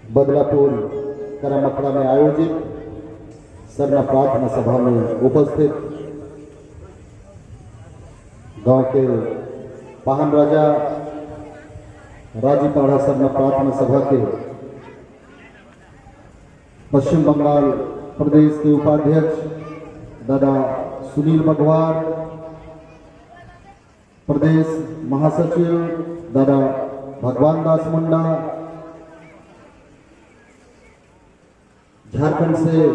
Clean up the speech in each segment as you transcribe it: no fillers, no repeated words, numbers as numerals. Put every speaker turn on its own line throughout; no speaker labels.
बदलापुर करमकड़ा में आयोजित सरना प्रार्थना सभा में उपस्थित गांव के पाहन राजा राजीपाड़ा सरना प्रार्थना सभा के पश्चिम बंगाल प्रदेश के उपाध्यक्ष दादा सुनील मघवार, प्रदेश महासचिव दादा भगवान दास मुंडा, झारखंड से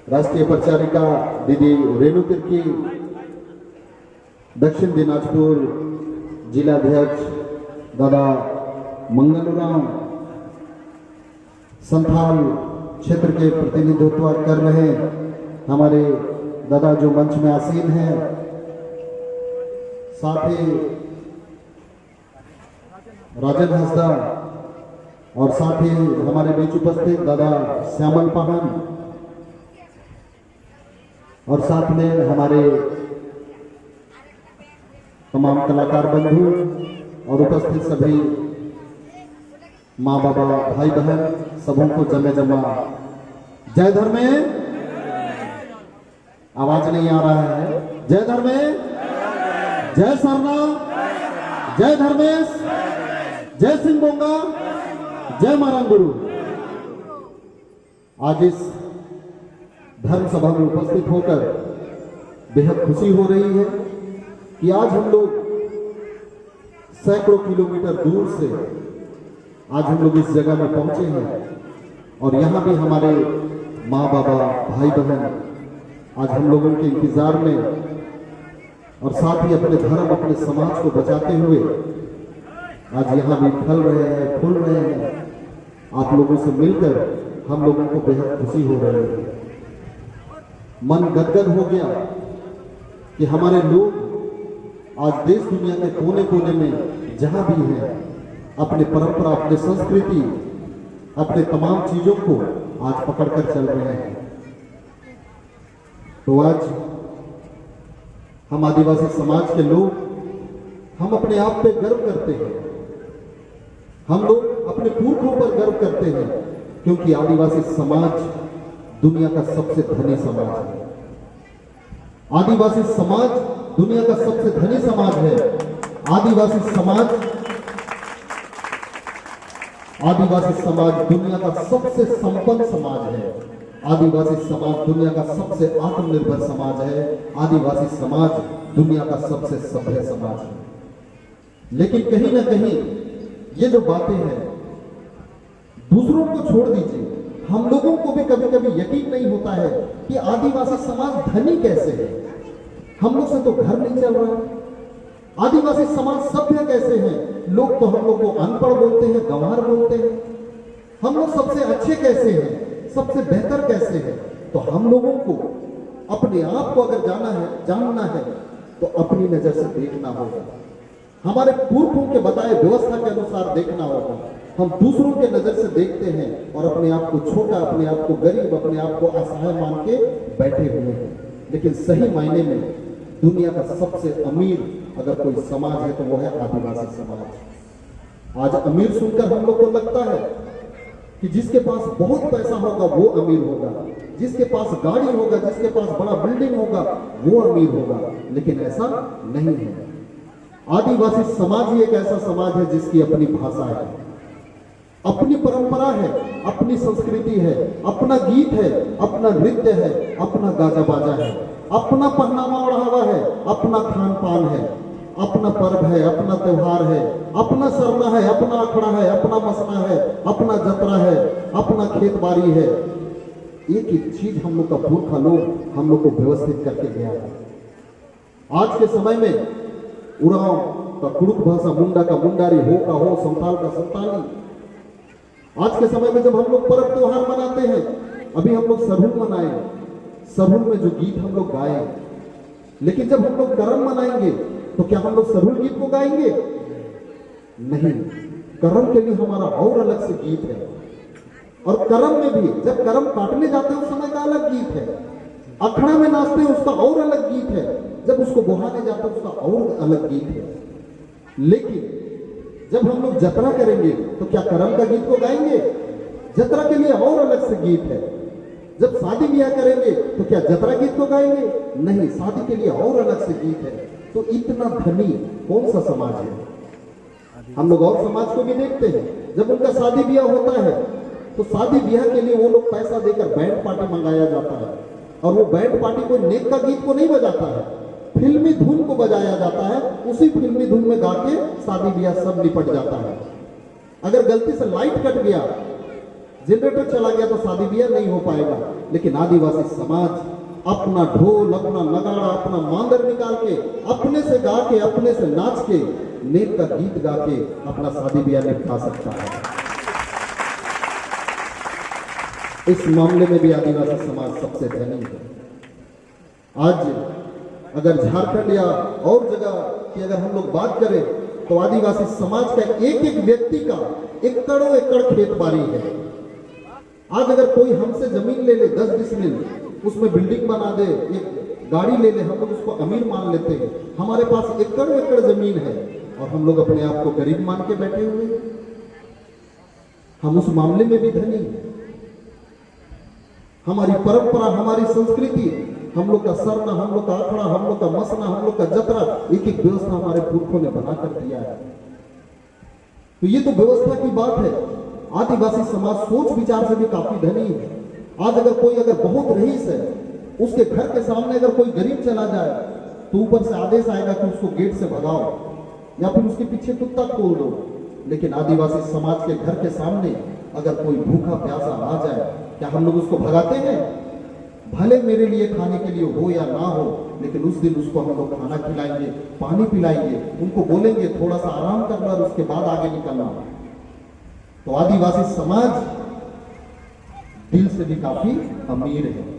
राष्ट्रीय प्रचारिका दीदी रेणु तिर्की, दक्षिण दिनाजपुर जिलाध्यक्ष दादा मंगलराम, संथाल क्षेत्र के प्रतिनिधित्व कर रहे हमारे दादा जो मंच में आसीन हैं, साथ ही राजन हंसदा और साथ ही हमारे बीच उपस्थित दादा श्यामल पाहन और साथ में हमारे तमाम कलाकार बंधु और उपस्थित सभी माँ बाबा भाई बहन सबों को जमे जमा जय धर्मे। आवाज नहीं आ रहा है। जय धर्मे, जय सरना, जय धर्मेश, जय सिंह बोंगा, जय महाराज गुरु। आज इस धर्म सभा में उपस्थित होकर बेहद खुशी हो रही है कि आज हम लोग सैकड़ों किलोमीटर दूर से आज हम लोग इस जगह में पहुंचे हैं और यहाँ भी हमारे माँ बाबा भाई बहन आज हम लोगों के इंतजार में और साथ ही अपने धर्म अपने समाज को बचाते हुए आज यहाँ भी फल रहे हैं, फूल रहे हैं। आप लोगों से मिलकर हम लोगों को बेहद खुशी हो रही है। मन गदगद हो गया कि हमारे लोग आज देश दुनिया के कोने कोने में जहां भी हैं अपने परंपरा, अपने संस्कृति, अपने तमाम चीजों को आज पकड़कर चल रहे हैं। तो आज हम आदिवासी समाज के लोग हम अपने आप पे गर्व करते हैं। हम लोग अपने पुरखों पर गर्व करते हैं क्योंकि आदिवासी समाज दुनिया का सबसे धनी समाज है। आदिवासी समाज दुनिया का सबसे धनी समाज है। आदिवासी समाज दुनिया का सबसे संपन्न समाज है। आदिवासी समाज दुनिया का सबसे आत्मनिर्भर समाज है। आदिवासी समाज दुनिया का सबसे सभ्य समाज है। लेकिन कहीं ना कहीं ये जो बातें हैं दूसरों को छोड़ दीजिए, हम लोगों को भी कभी कभी यकीन नहीं होता है कि आदिवासी समाज धनी कैसे है। हम लोग से तो घर नहीं चल रहा। आदिवासी समाज सभ्य कैसे हैं? लोग तो हम लोग को अनपढ़ बोलते हैं, गंवार बोलते हैं। हम लोग सबसे अच्छे कैसे हैं? सबसे बेहतर कैसे हैं? तो हम लोगों को अपने आप को अगर जानना है तो अपनी नजर से देखना होगा। हमारे पुरखों के बताए व्यवस्था के अनुसार देखना होगा। हम दूसरों के नजर से देखते हैं और अपने आप को छोटा, अपने आप को गरीब, अपने आप को असहाय मान के बैठे हुए हैं। लेकिन सही मायने में दुनिया का सबसे अमीर अगर कोई समाज है तो वो है आदिवासी समाज। आज अमीर सुनकर हम लोग को लगता है कि जिसके पास बहुत पैसा होगा वो अमीर होगा, जिसके पास गाड़ी होगा, जिसके पास बड़ा बिल्डिंग होगा वो अमीर होगा। लेकिन ऐसा नहीं है। आदिवासी समाज ही एक ऐसा समाज है जिसकी अपनी भाषा है, अपनी परंपरा है, अपनी संस्कृति है, अपना गीत है, अपना नृत्य है, अपना गाजा बाजा है, अपना पहनावा ओढ़ावा है, अपना खान पान है, अपना पर्व है, अपना त्योहार है, अपना सरना है, अपना अखड़ा है, अपना मसना है, अपना जतरा है, अपना खेत बाड़ी है। एक एक चीज हम लोग का पुरखा लोग हम लोग को व्यवस्थित करके गया है। आज के समय में उरांव का कुड़ुक भाषा, मुंडा का मुंडारी, हो का हो, संताल का संताली। आज के समय में जब हम लोग पर्व त्योहार मनाते हैं, अभी हम लोग सरहुल मनाए, सरहुल में जो गीत हम लोग गाए, लेकिन जब हम लोग करम मनाएंगे तो क्या हम लोग सरहुल गीत को गाएंगे? नहीं। करम के लिए हमारा और अलग से गीत है। और करम में भी जब करम काटने जाते हैं उस समय का अलग गीत है। अखड़ा में नाचते हैं उसका और अलग गीत है। जब उसको बुहाने जाते हैं उसका और अलग गीत है। लेकिन जब हम लोग जतरा करेंगे तो क्या करम का गीत को गाएंगे? जतरा के लिए और अलग से गीत है। जब शादी ब्याह करेंगे तो क्या जतरा गीत को गाएंगे? नहीं, शादी के लिए और अलग से गीत है। तो इतना धनी कौन सा समाज है? हम लोग और समाज को भी देखते हैं, जब उनका शादी ब्याह होता है तो शादी ब्याह के लिए वो लोग पैसा देकर बैंड पार्टी मंगाया जाता है, और वो बैंड पार्टी कोई नेक का गीत को नहीं बजाता है, फिल्मी धुन को बजाया जाता है। उसी फिल्मी धुन में गा के शादी ब्याह सब निपट जाता है। अगर गलती से लाइट कट गया, जनरेटर चला गया तो शादी ब्याह नहीं हो पाएगा। लेकिन आदिवासी समाज अपना ढोल, अपना नगाड़ा, अपना मांदर निकाल के, अपने से गा के, अपने से नाच के, नेक का गीत गा के अपना शादी ब्याह निपटा सकता है। इस मामले में भी आदिवासी समाज सबसे धनी है। आज अगर झारखंड या और जगह की अगर हम लोग बात करें तो आदिवासी समाज का एक एक व्यक्ति का एकड़ों एकड़ खेत बाड़ी है। आज अगर कोई हमसे जमीन ले ले 10 डिसमिल, उसमें बिल्डिंग बना दे, एक गाड़ी ले ले, हम लोग उसको अमीर मान लेते हैं। हमारे पास एकड़ों एकड़ जमीन है और हम लोग अपने आप को गरीब मान के बैठे हुए हैं। हम उस मामले में भी धनी हैं। हमारी परंपरा, हमारी संस्कृति, हम लोग का सरना, हम लोग का आखड़ा, हम लोग का मसना, हम लोग का जतरा, एक एक व्यवस्था हमारे पुरखों ने बना कर दिया है। तो ये तो व्यवस्था की बात है। आदिवासी समाज सोच विचार से भी काफी धनी है। आज अगर कोई बहुत रईस है, उसके घर के सामने अगर कोई गरीब चला जाए तो ऊपर से आदेश आएगा कि उसको गेट से भगाओ या फिर उसके पीछे कुत्ता खोल दो। लेकिन आदिवासी समाज के घर के सामने अगर कोई भूखा प्यासा आ जाए, क्या हम लोग उसको भगाते हैं? भले मेरे लिए खाने के लिए हो या ना हो, लेकिन उस दिन उसको हम लोग खाना खिलाएंगे, पानी पिलाएंगे, उनको बोलेंगे थोड़ा सा आराम करना और उसके बाद आगे निकलना। तो आदिवासी समाज दिल से भी काफी अमीर है।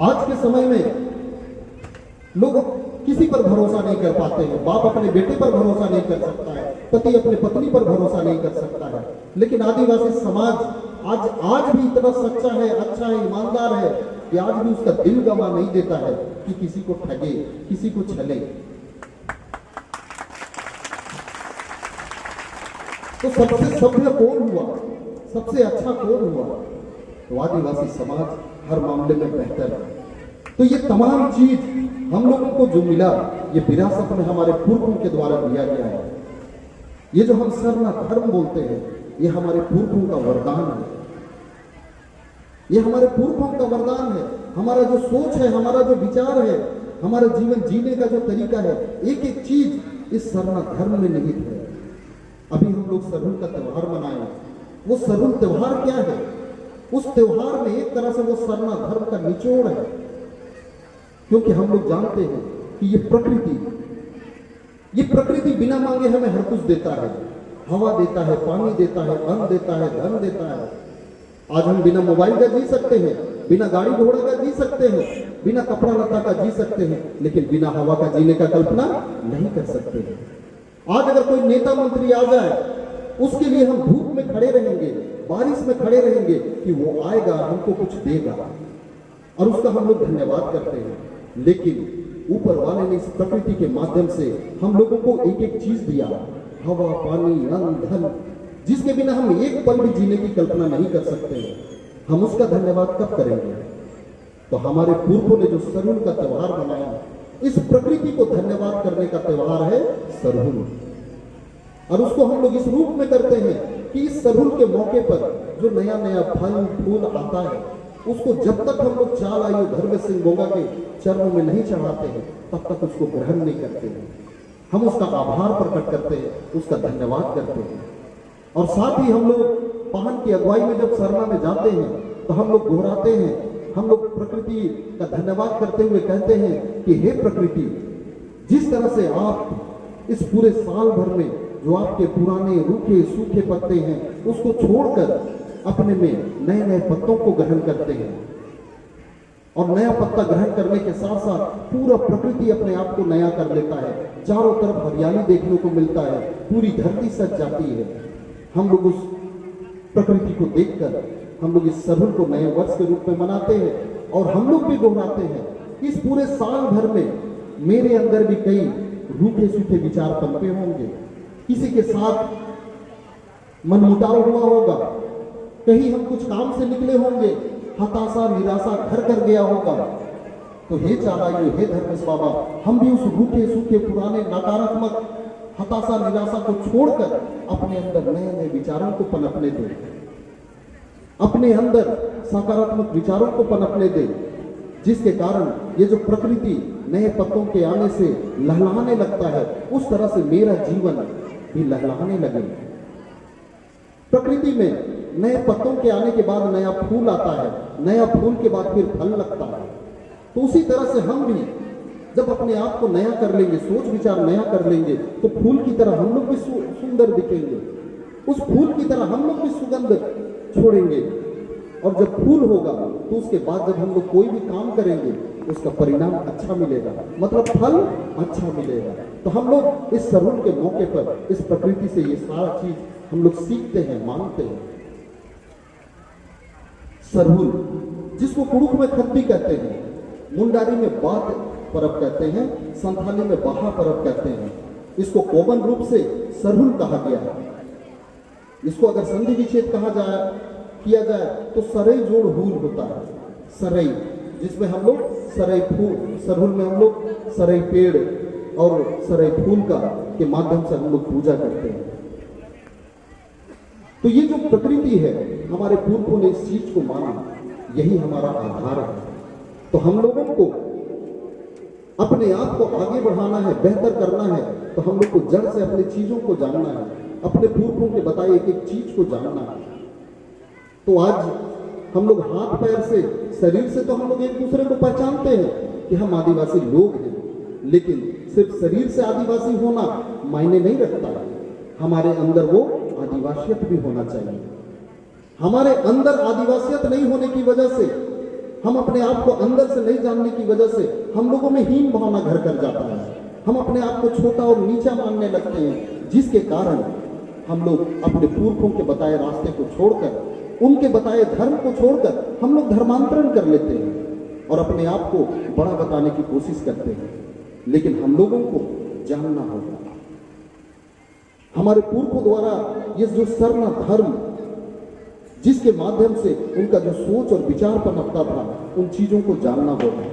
आज के समय में लोग किसी पर भरोसा नहीं कर पाते हैं। बाप अपने बेटे पर भरोसा नहीं कर सकता है, पति अपने पत्नी पर भरोसा नहीं कर सकता है। लेकिन आदिवासी समाज आज भी इतना सच्चा है, अच्छा है, ईमानदार है कि आज भी उसका दिल गवा नहीं देता है कि किसी को ठगे, किसी को छले। तो सबसे सभ्य कौन हुआ, सबसे अच्छा कौन हुआ? तो आदिवासी समाज हर मामले में बेहतर है। तो ये तमाम चीज हम लोगों को जो मिला, ये विरासत में हमारे पुरखों के द्वारा दिया गया है। ये जो हम सरना धर्म बोलते हैं, ये हमारे पुरखों का वरदान है। ये हमारे पुरखों का वरदान है। हमारा जो सोच है, हमारा जो विचार है, हमारा जीवन जीने का जो तरीका है, एक एक चीज इस सरना धर्म में निहित है। अभी हम लोग सरहुल का त्योहार मनाए। वो सरहुल त्योहार क्या है? उस त्योहार में एक तरह से वो सरना धर्म का निचोड़ है। क्योंकि हम लोग जानते हैं कि ये प्रकृति बिना मांगे हमें हर कुछ देता है। हवा देता है, पानी देता है, अन्न देता है, धन देता है। आज हम बिना मोबाइल का जी सकते हैं, बिना गाड़ी घोड़ा का जी सकते हैं, बिना कपड़ा लता का जी सकते हैं, लेकिन बिना हवा का जीने का कल्पना नहीं कर सकते हैं। आज अगर कोई नेता मंत्री आ जाए, उसके लिए हम धूप में खड़े रहेंगे, बारिश में खड़े रहेंगे कि वो आएगा, हमको कुछ देगा, और उसका हम लोग धन्यवाद करते हैं। लेकिन ऊपर वाले ने इस प्रकृति के माध्यम से हम लोगों को एक एक चीज दिया, हवा, पानी, अन्न, धन, जिसके बिना हम एक पल भी जीने की कल्पना नहीं कर सकते। हम उसका धन्यवाद कब करेंगे? तो हमारे पूर्वों ने जो सरहुल का त्योहार मनाया, इस प्रकृति को धन्यवाद करने का त्योहार है सरहुल। और उसको हम लोग इस रूप में करते हैं कि इस सरहुल के मौके पर जो नया नया फल फूल आता है, उसको जब तक हम लोग चाल आयु धर्म सिंह बोगा के चरणों में नहीं चढ़ाते हैं, तब तक उसको ग्रहण नहीं करते हैं। हम उसका आभार प्रकट करते हैं, उसका धन्यवाद करते हैं। और साथ ही हम लोग पाहन की अगुवाई में जब सरना में जाते हैं तो हम लोग दोहराते हैं, हम लोग प्रकृति का धन्यवाद करते हुए कहते हैं कि हे प्रकृति, जिस तरह से आप इस पूरे साल भर में जो आपके पुराने रूखे सूखे पत्ते हैं, उसको छोड़कर अपने में नए नए पत्तों को ग्रहण करते हैं, और नया पत्ता ग्रहण करने के साथ साथ पूरा प्रकृति अपने आप को नया कर लेता है। चारों तरफ हरियाली देखने को मिलता है, पूरी धरती सज जाती है। हम लोग उस प्रकृति को देखकर हम लोग इस सरहुल को नए वर्ष के रूप में मनाते हैं, और हम लोग भी दोहराते हैं, इस पूरे साल भर में मेरे अंदर भी कई रूखे सूखे विचार पनपे होंगे, किसी के साथ मनमुटाव हुआ होगा, कहीं हम कुछ काम से निकले होंगे, हताशा निराशा घर कर गया होगा, तो हे चालाइयो, हे धर्मेश बाबा, हम भी उस रूखे सूखे पुराने नकारात्मक हताशा निराशा को छोड़कर अपने अंदर नए नए विचारों को पनपने दें, अपने अंदर सकारात्मक विचारों को पनपने दें, जिसके कारण ये जो प्रकृति नए पत्तों के आने से लहलहाने लगता है, उस तरह से मेरा जीवन भी लहलहाने लगे। प्रकृति में नए पत्तों के आने के बाद नया फूल आता है, नया फूल के बाद फिर फल लगता है। तो उसी तरह से हम भी जब अपने आप को नया कर लेंगे, सोच विचार नया कर लेंगे, तो फूल की तरह हम लोग भी सुंदर दिखेंगे, उस फूल की तरह हम लोग भी सुगंध छोड़ेंगे। और जब फूल होगा तो उसके बाद जब हम लोग कोई भी काम करेंगे उसका परिणाम अच्छा मिलेगा, मतलब फल अच्छा मिलेगा। तो हम लोग इस सरहुल के मौके पर इस प्रकृति से ये सारा चीज हम लोग सीखते हैं, मानते हैं। सरहुल जिसको कुड़ुख में खत्ती कहते हैं, मुंडारी में बात परब कहते हैं, संथाली में बाहा परब कहते हैं। इसको कॉमन रूप से सरहुल कहा गया है। इसको अगर संधि विच्छेद किया जाए तो सरई जोड़ हुल होता है। सरई जिसमें हम लोग सरई फूल, सरहुल में हम लोग सरई पेड़ और सरई फूल का के माध्यम से हम लोग पूजा करते हैं। तो ये जो प्रकृति है, हमारे पूर्वों ने इस चीज को माना, यही हमारा आधार है। तो हम लोगों को अपने आप को आगे बढ़ाना है, बेहतर करना है, तो हम लोग को जड़ से अपनी चीजों को जानना है, अपने पूर्वों के बताए एक एक चीज को जानना है। तो आज हम लोग हाथ पैर से, शरीर से तो हम लोग एक दूसरे को पहचानते हैं कि हम आदिवासी लोग हैं, लेकिन सिर्फ शरीर से आदिवासी होना मायने नहीं रखता। हमारे अंदर वो आदिवासियत भी होना चाहिए। हमारे अंदर आदिवासियत नहीं होने की वजह से, हम अपने आप को अंदर से नहीं जानने की वजह से हम लोगों में हीन भावना घर कर जाता है। हम अपने आप को छोटा और नीचा मानने लगते हैं, जिसके कारण हम लोग अपने पूर्वों के बताए रास्ते को छोड़कर, उनके बताए धर्म को छोड़कर हम लोग धर्मांतरण कर लेते हैं और अपने आप को बड़ा बताने की कोशिश करते हैं। लेकिन हम लोगों को जानना होगा, हमारे पूर्वों द्वारा ये जो सरना धर्म, जिसके माध्यम से उनका जो सोच और विचार पनपता था, उन चीजों को जानना होगा।